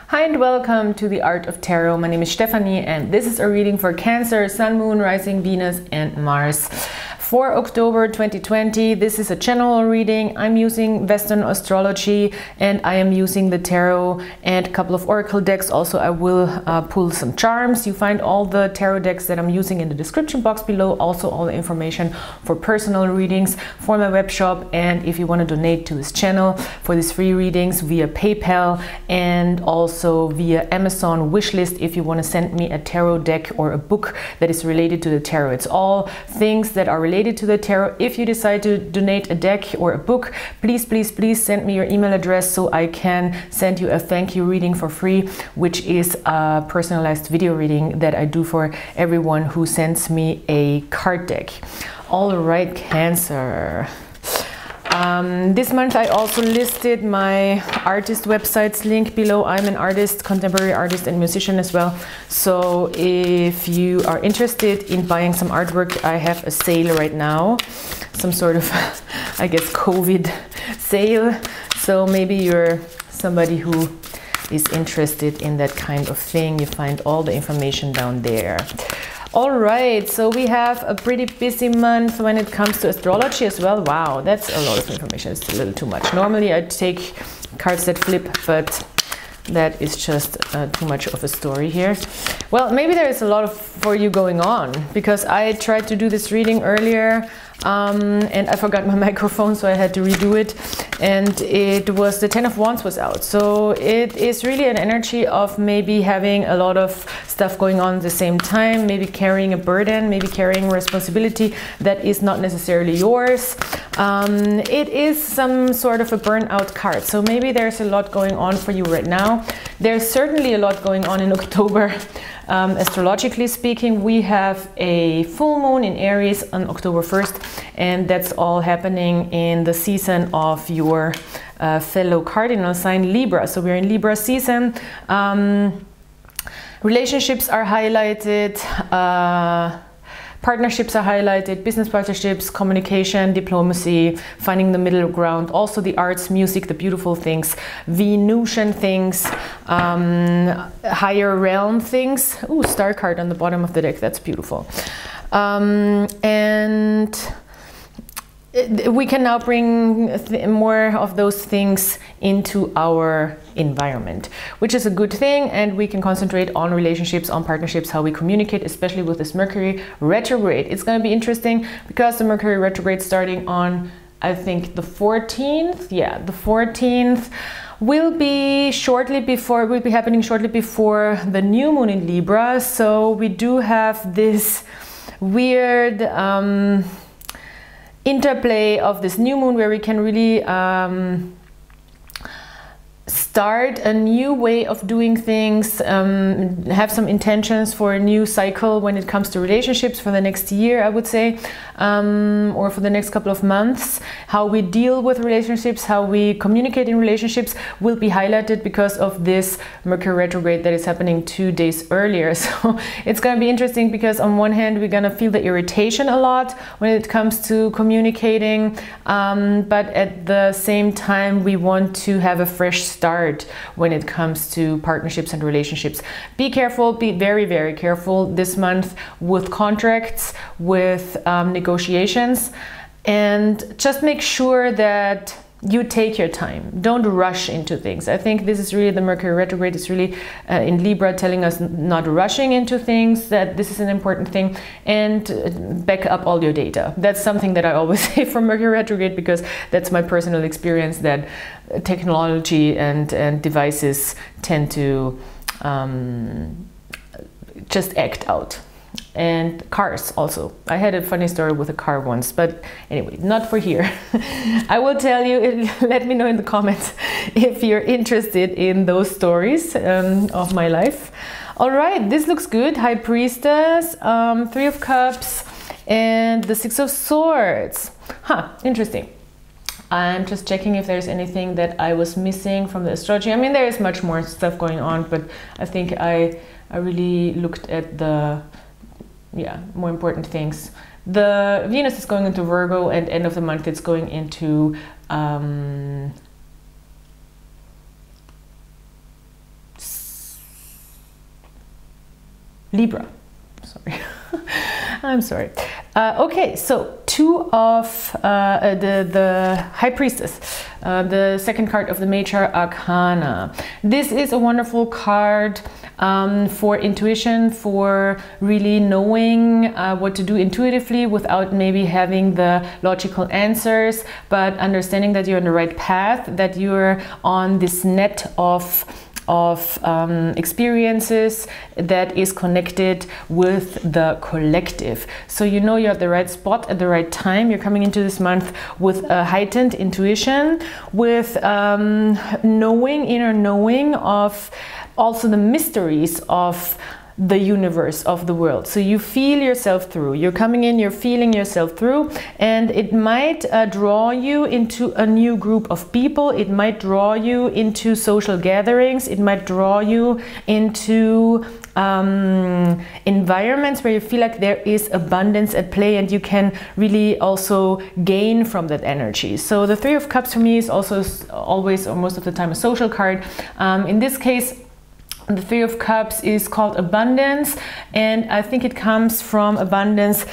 Hi and welcome to the Art of Tarot. My name is Stephanie and this is a reading for Cancer, Sun, Moon, Rising, Venus and Mars. For October 2020, this is a general reading. I'm using Western astrology and I am using the tarot and a couple of oracle decks. Also, I will pull some charms. You find all the tarot decks that I'm using in the description box below. Also, all the information for personal readings for my web shop. And if you want to donate to this channel for these free readings via PayPal and also via Amazon wishlist, if you want to send me a tarot deck or a book that is related to the tarot. It's all things that are related to the tarot. If you decide to donate a deck or a book, please send me your email address so I can send you a thank you reading for free, which is a personalized video reading that I do for everyone who sends me a card deck. All right, Cancer. This month I also listed my artist websites link below. I'm an artist, contemporary artist and musician as well. So if you are interested in buying some artwork, I have a sale right now. Some sort of, I guess, COVID sale. So maybe you're somebody who is interested in that kind of thing. You find all the information down there. All right, so we have a pretty busy month when it comes to astrology as well. Wow, that's a lot of information. It's a little too much. Normally I take cards that flip, but that is just too much of a story here. Well, maybe there is a lot for you going on because I tried to do this reading earlier and I forgot my microphone, so I had to redo it. And it was the Ten of Wands was out. So it is really an energy of maybe having a lot of stuff going on at the same time, maybe carrying a burden, maybe carrying responsibility that is not necessarily yours. It is some sort of a burnout card. So maybe there's a lot going on for you right now. There's certainly a lot going on in October. Astrologically speaking, we have a full moon in Aries on October 1st, and that's all happening in the season of your fellow cardinal sign Libra. So we're in Libra season. Relationships are highlighted, partnerships are highlighted, business partnerships, communication, diplomacy, finding the middle ground, also the arts, music, the beautiful things, Venusian things, higher realm things. Ooh, star card on the bottom of the deck, that's beautiful. And we can now bring more of those things into our environment, which is a good thing, and we can concentrate on relationships, on partnerships, how we communicate, especially with this Mercury retrograde. It's going to be interesting because the Mercury retrograde starting on, I think, the 14th. Yeah, the 14th will be happening shortly before the new moon in Libra. So we do have this weird interplay of this new moon where we can really start a new way of doing things, have some intentions for a new cycle when it comes to relationships for the next year, I would say, or for the next couple of months. How we deal with relationships, how we communicate in relationships will be highlighted because of this Mercury retrograde that is happening 2 days earlier. So it's going to be interesting because on one hand, we're going to feel the irritation a lot when it comes to communicating, but at the same time, we want to have a fresh start when it comes to partnerships and relationships. Be careful, be very careful this month with contracts, with negotiations, and just make sure that you take your time. Don't rush into things. I think this is really, the Mercury retrograde is really in Libra telling us not rushing into things, that this is an important thing, and back up all your data. That's something that I always say for Mercury retrograde because that's my personal experience, that technology and devices tend to just act out. And cars also. I had a funny story with a car once, but anyway, not for here. I will tell you, let me know in the comments if you're interested in those stories of my life. All right, this looks good. High Priestess, Three of Cups, and the Six of Swords. Huh, interesting. I'm just checking if there's anything that I was missing from the astrology. I mean, there is much more stuff going on, but I think I really looked at the more important things. The Venus is going into Virgo, and end of the month it's going into Libra. Sorry. I'm sorry. Okay, so 2 of the High Priestess, the second card of the Major Arcana. This is a wonderful card for intuition, for really knowing what to do intuitively without maybe having the logical answers, but understanding that you're on the right path, that you're on this net of experiences that is connected with the collective. So you know you're at the right spot at the right time. You're coming into this month with a heightened intuition, with knowing, inner knowing of also the mysteries of the universe, of the world. So you feel yourself through. You're coming in, you're feeling yourself through, and it might draw you into a new group of people. It might draw you into social gatherings. It might draw you into environments where you feel like there is abundance at play, and you can really also gain from that energy. So the 3 of Cups for me is also always, or most of the time, a social card. In this case, the 3 of Cups is called abundance, and I think it comes from abundance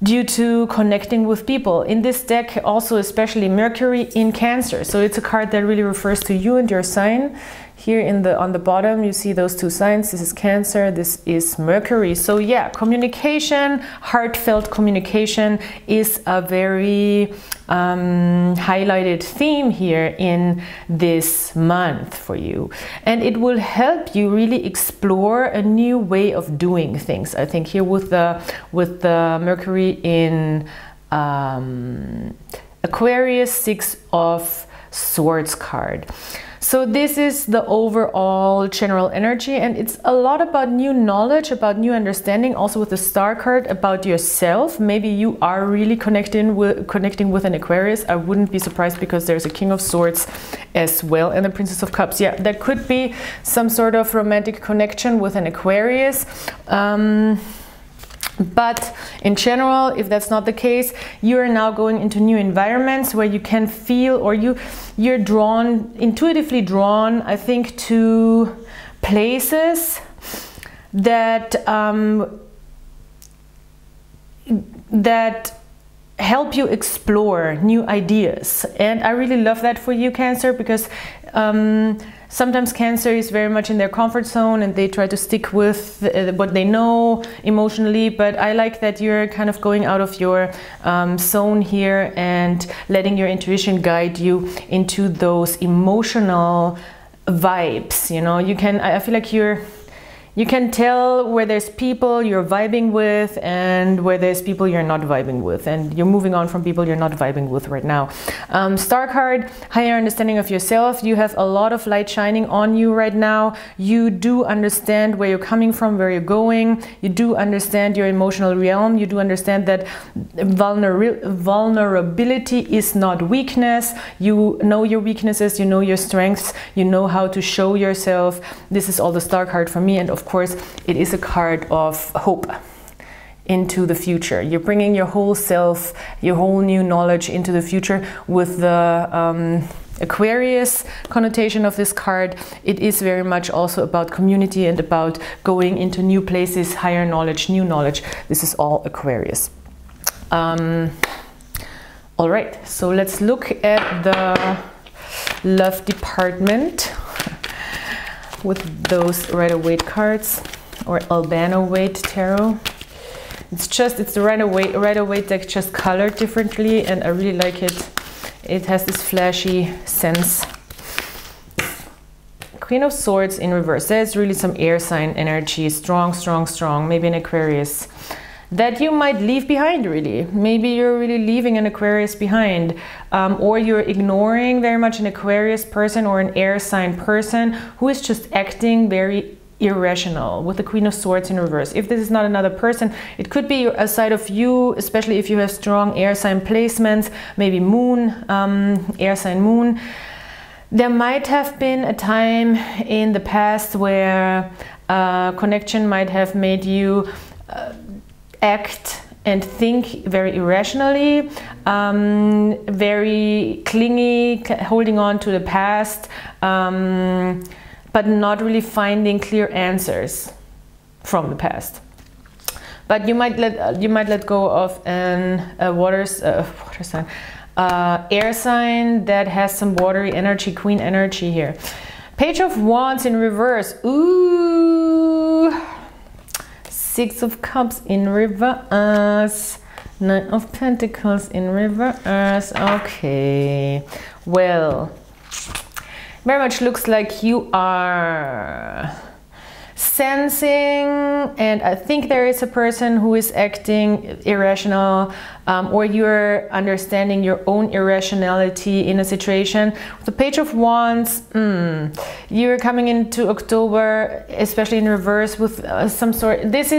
due to connecting with people. In this deck, also especially Mercury in Cancer. So it's a card that really refers to you and your sign. Here on the bottom, you see those 2 signs. This is Cancer, this is Mercury. So yeah, communication, heartfelt communication is a very highlighted theme here in this month for you. And it will help you really explore a new way of doing things. I think here with the Mercury in Aquarius, 6 of Swords card. So this is the overall general energy, and it's a lot about new knowledge, about new understanding, also with the Star card, about yourself. Maybe you are really connecting with an Aquarius. I wouldn't be surprised, because there's a King of Swords as well, and the Princess of Cups. Yeah, that could be some sort of romantic connection with an Aquarius. But in general, if that's not the case, you are now going into new environments where you can feel, or you're drawn, intuitively drawn, I think, to places that that help you explore new ideas. And I really love that for you, Cancer, because sometimes Cancer is very much in their comfort zone, and they try to stick with what they know emotionally. But I like that you're kind of going out of your zone here and letting your intuition guide you into those emotional vibes. You know, I feel like you can tell where there's people you're vibing with and where there's people you're not vibing with, and you're moving on from people you're not vibing with right now. Star card, higher understanding of yourself. You have a lot of light shining on you right now. You do understand where you're coming from, where you're going. You do understand your emotional realm. You do understand that vulnerability is not weakness. You know your weaknesses, you know your strengths, you know how to show yourself. This is all the Star card for me, and of course it is a card of hope into the future. You're bringing your whole self, your whole new knowledge into the future. With the Aquarius connotation of this card, it is very much also about community and about going into new places, higher knowledge, new knowledge. This is all Aquarius. All right, so let's look at the love department with those Rider-Waite cards, or Albano-Waite tarot. It's the Rider-Waite deck, just colored differently, and I really like it. It has this flashy sense. Queen of Swords in reverse. There's really some air sign energy, strong, strong, strong, maybe an Aquarius, that you might leave behind, really. Maybe you're really leaving an Aquarius behind, or you're ignoring very much an Aquarius person or an air sign person who is just acting very irrational, with the Queen of Swords in reverse. If this is not another person, it could be a side of you, especially if you have strong air sign placements, maybe moon, air sign moon. There might have been a time in the past where connection might have made you act and think very irrationally, very clingy, holding on to the past, but not really finding clear answers. from the past. But you might let go of a water sign, air sign that has some watery energy, queen energy here. Page of Wands in reverse. Ooh, Six of Cups in reverse. Nine of Pentacles in reverse. Okay, well, very much looks like you are sensing, and I think there is a person who is acting irrational, or you're understanding your own irrationality in a situation. With the Page of Wands, you're coming into October, especially in reverse, with some sort. This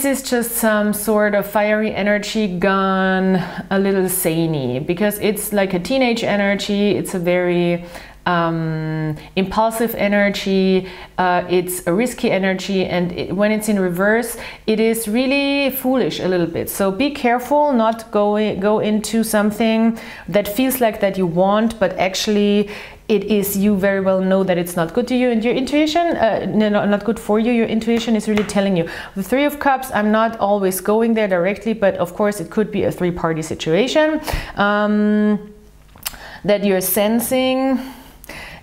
is just some sort of fiery energy gone a little zany, because it's like a teenage energy. It's a very impulsive energy, it's a risky energy, and when it's in reverse, it is really foolish a little bit. So be careful not go into something that feels like that you want, but actually it is, you very well know that it's not good to you, and your intuition, not good for you, your intuition is really telling you. The Three of Cups, I'm not always going there directly, but of course it could be a three-party situation that you're sensing,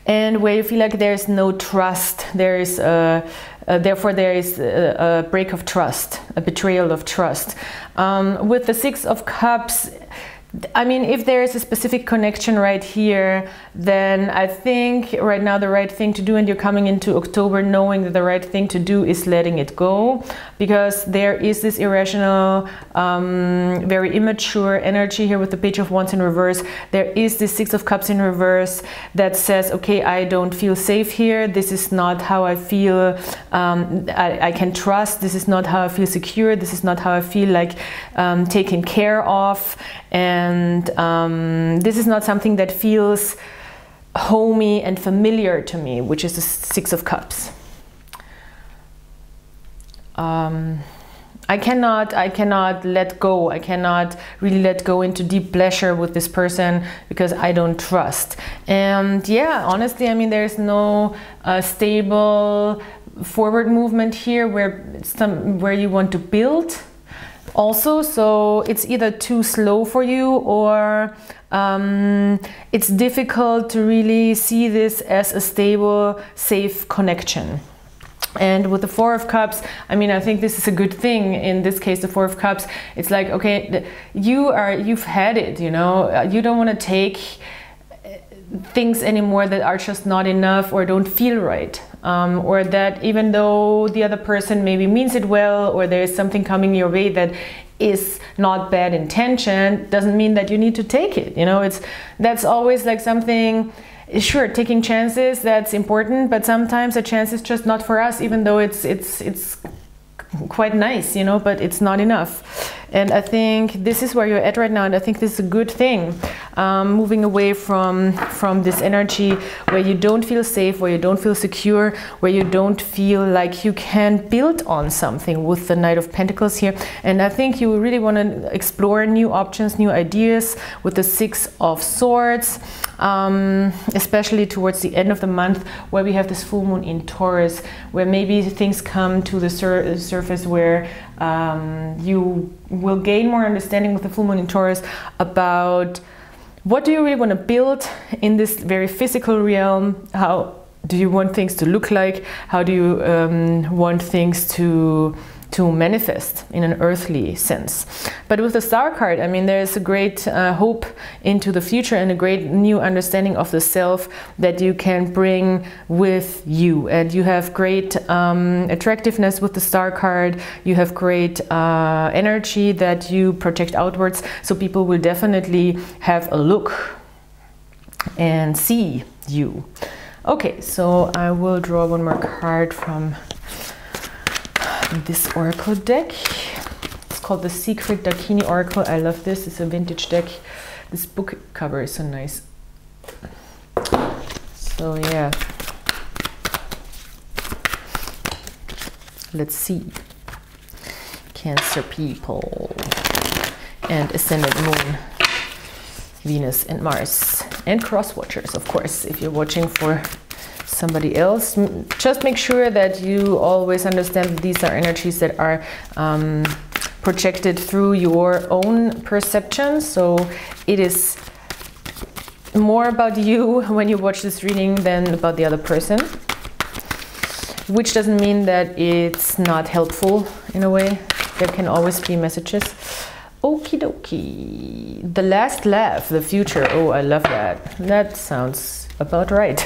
and where you feel like there's no trust, there is therefore there is a break of trust, a betrayal of trust. With the Six of Cups, I mean, if there is a specific connection right here, then I think right now the right thing to do, and you're coming into October knowing that the right thing to do is letting it go, because there is this irrational, very immature energy here with the Page of Wands in reverse. There is this Six of Cups in reverse that says, okay, I don't feel safe here. This is not how I feel I can trust. This is not how I feel secure. This is not how I feel like taken care of. And this is not something that feels homey and familiar to me, which is the Six of Cups. I cannot let go. I cannot really let go into deep pleasure with this person because I don't trust. And yeah, honestly, I mean, there's no stable forward movement here where you want to build. Also, so it's either too slow for you, or it's difficult to really see this as a stable, safe connection. And with the Four of Cups, I mean, I think this is a good thing. In this case, the Four of Cups, it's like, okay, you've had it, you know, you don't want to take things anymore that are just not enough or don't feel right. Or that even though the other person maybe means it well, or there is something coming your way that is not bad intention, doesn't mean that you need to take it. You know, that's always like something. Sure, taking chances, that's important, but sometimes a chance is just not for us, even though it's quite nice, you know, but it's not enough. And I think this is where you're at right now, and I think this is a good thing. Moving away from this energy where you don't feel safe, where you don't feel secure, where you don't feel like you can build on something with the Knight of Pentacles here. And I think you really want to explore new options, new ideas with the Six of Swords, especially towards the end of the month, where we have this full moon in Taurus, where maybe things come to the surface where you will gain more understanding with the full moon in Taurus about what do you really want to build in this very physical realm. How do you want things to look like? How do you want things to manifest in an earthly sense? But with the Star card, I mean, there's a great hope into the future and a great new understanding of the self that you can bring with you. And you have great attractiveness with the Star card. You have great energy that you project outwards. So people will definitely have a look and see you. Okay, so I will draw one more card from this oracle deck. It's called the Secret Dakini Oracle. I love this. It's a vintage deck. This book cover is so nice. So yeah, let's see. Cancer people and Ascendant Moon, Venus and Mars, and cross watchers, of course, if you're watching for somebody else. Just make sure that you always understand that these are energies that are projected through your own perception. So it is more about you when you watch this reading than about the other person, which doesn't mean that it's not helpful in a way. There can always be messages. Okie dokie. The last laugh, the future. Oh, I love that. That sounds about right.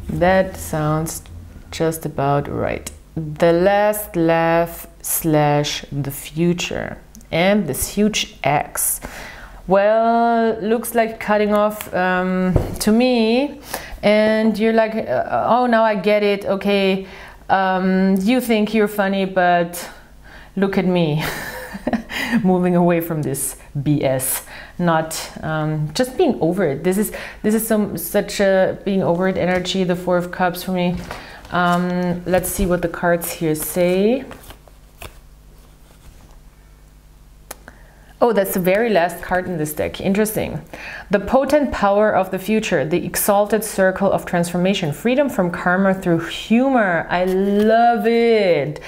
That sounds just about right. The last laugh slash the future. And this huge X. Well, looks like cutting off to me. And you're like, oh, now I get it. Okay, you think you're funny, but look at me. Moving away from this BS, not just being over it. This is such a being over it energy. The Four of Cups for me. Let's see what the cards here say. Oh, that's the very last card in this deck. Interesting. The potent power of the future, the exalted circle of transformation, freedom from karma through humor. I love it.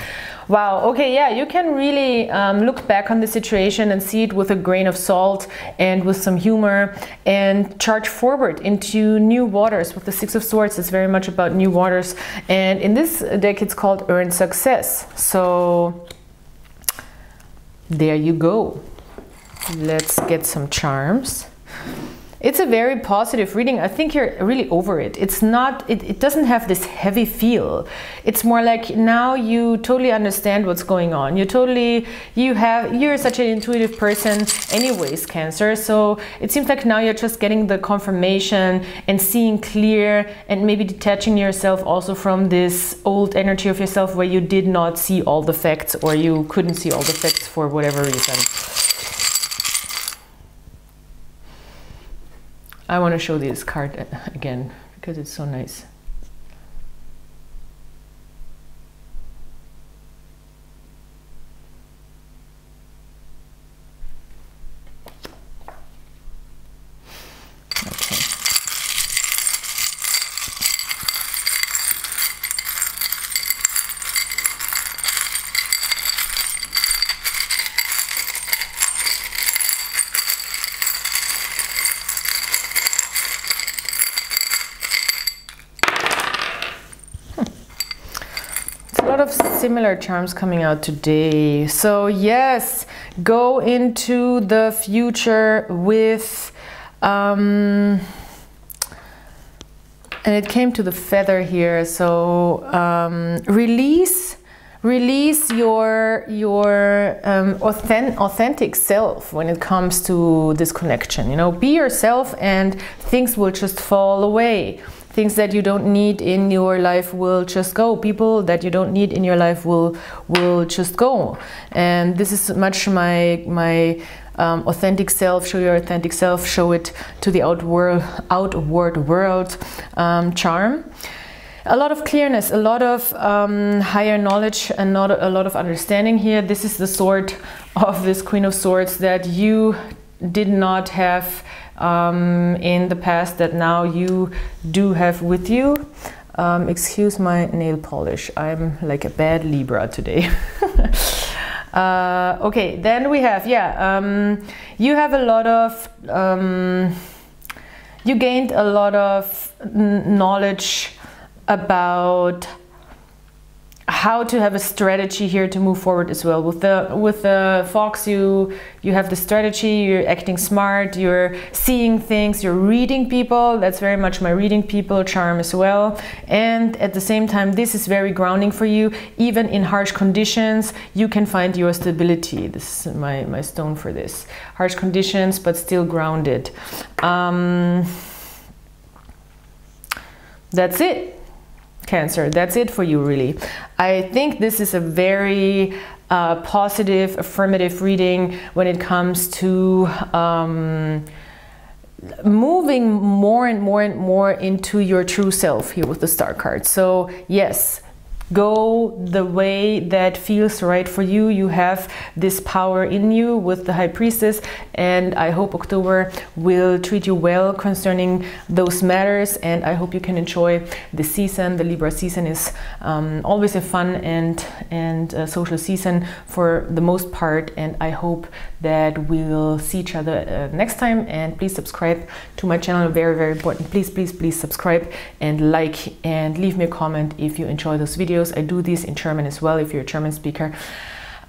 Wow. Okay. Yeah, you can really look back on the situation and see it with a grain of salt and with some humor and charge forward into new waters with the Six of Swords. It's very much about new waters. And in this deck, it's called Earned Success. So there you go. Let's get some charms. It's a very positive reading. I think you're really over it. It's not, it doesn't have this heavy feel. It's more like now you totally understand what's going on. You're such an intuitive person anyways, Cancer. So it seems like now you're just getting the confirmation and seeing clear and maybe detaching yourself also from this old energy of yourself where you did not see all the facts or you couldn't see all the facts for whatever reason. I want to show this card again because it's so nice. Okay. A lot of similar charms coming out today. So yes, go into the future with and it came to the feather here. So release your authentic self when it comes to this connection. You know, be yourself and things will just fall away. Things that you don't need in your life will just go. People that you don't need in your life will just go. And this is much my authentic self. Show your authentic self. Show it to the outward world charm. A lot of clearness, a lot of higher knowledge, and not a lot of understanding here. This is the sort of this Queen of Swords that you did not have in the past that now you do have with you. Excuse my nail polish. I'm like a bad Libra today. Okay, then we have, you have a lot of, you gained a lot of knowledge about how to have a strategy here to move forward as well. With the fox, you have the strategy, you're acting smart, you're seeing things, you're reading people. That's very much my reading people charm as well. And at the same time, this is very grounding for you. Even in harsh conditions, you can find your stability. This is my stone for this. Harsh conditions, but still grounded. That's it. Cancer, that's it for you, really. I think this is a very positive, affirmative reading when it comes to moving more and more and more into your true self here with the star card. So yes, go the way that feels right for you. You have this power in you with the High Priestess, and I hope October will treat you well concerning those matters, and I hope you can enjoy the season. The Libra season is always a fun and social season for the most part, and I hope that we'll see each other next time. And please subscribe to my channel, very, very important. Please subscribe and like, and leave me a comment if you enjoy those videos. I do these in German as well if you're a German speaker,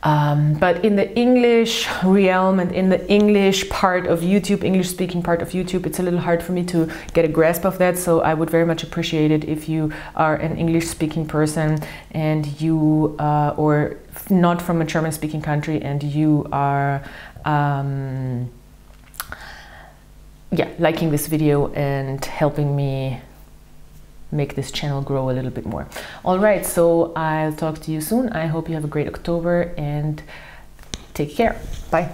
but in the English realm and in the English part of YouTube, English speaking part of YouTube, it's a little hard for me to get a grasp of that. So I would very much appreciate it if you are an English speaking person and you or not from a German speaking country, and you are yeah, liking this video and helping me make this channel grow a little bit more. All right, so I'll talk to you soon. I hope you have a great October and take care. Bye.